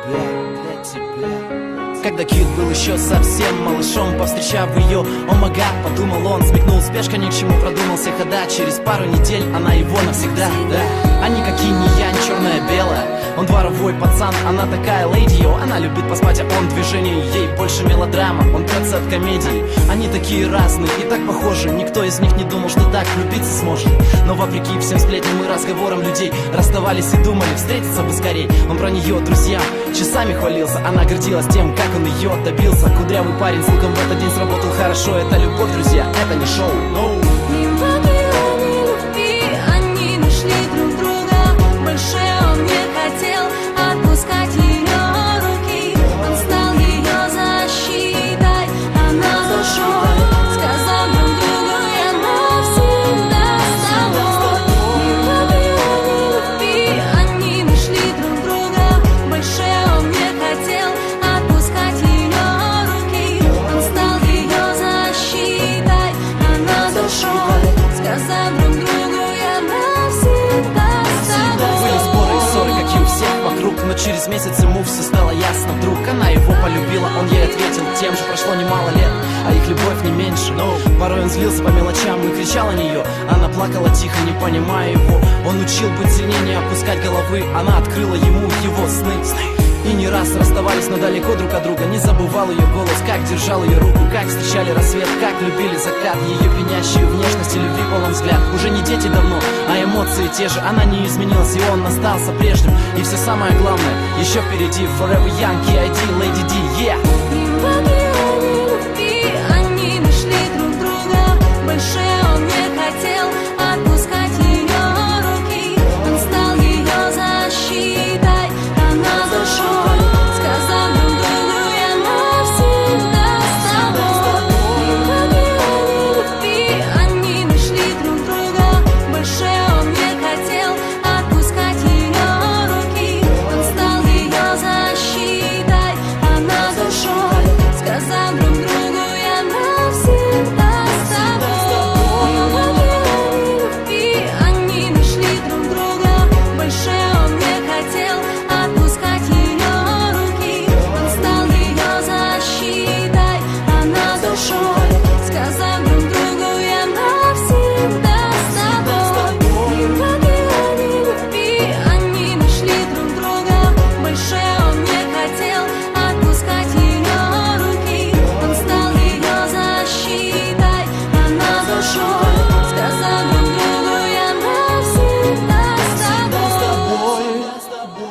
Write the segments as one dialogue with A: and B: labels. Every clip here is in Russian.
A: для тебя. Когда Кит был еще совсем малышом, повстречав ее, о мага, подумал он, смекнул, спешка ни к чему, продумал все хода. Через пару недель она его навсегда, да. Они как инь и янь, черное-белое. Он дворовой пацан, она такая леди, йо. Она любит поспать, а он движение, ей больше мелодрама. Он прется от комедии, они такие разные и так похожи. Никто из них не думал, что так влюбиться сможет. Но вопреки всем сплетням и разговорам людей, расставались и думали, встретиться бы скорей. Он про нее друзьям часами хвалился, она гордилась тем, как он ее добился. Кудрявый парень с луком в этот день сработал хорошо. Это любовь, друзья, это не шоу, no. Но через месяц ему все стало ясно. Вдруг она его полюбила, он ей ответил тем же. Прошло немало лет, а их любовь не меньше. Порой он злился по мелочам и кричал на нее. Она плакала тихо, не понимая его. Он учил быть сильнее, не опускать головы. Она открыла ему его сны. И не раз расставались, но далеко друг от друга. Не забывал ее голос, как держал ее руку, как встречали рассвет, как любили закат. Ее пьянящую внешность и любви полон взгляд. Уже не дети давно, а эмоции те же. Она не изменилась, и он остался прежним. И все самое главное еще впереди. Forever young, KID, Lady D, yeah.
B: Они нашли друг друга, больше он не хотел отпускать ее руки. Он стал ее защитой, она душой, сказал друг другу, я навсегда с тобой. Они нашли друг друга, больше он не хотел отпускать ее руки. Он стал ее защитой, она душой, сказал друг другу, я навсегда с тобой. Они нашли друг друга, больше он не хотел отпускать ее руки. Он стал ее защитой, она душой, сказал друг другу, я навсегда с тобой. Они нашли друг друга, больше он не хотел отпускать ее руки. Он стал ее защитой, она душой, сказал друг другу, я навсегда с тобой.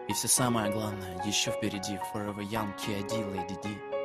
A: И все самое главное еще впереди. Forever young, KID, Lady D.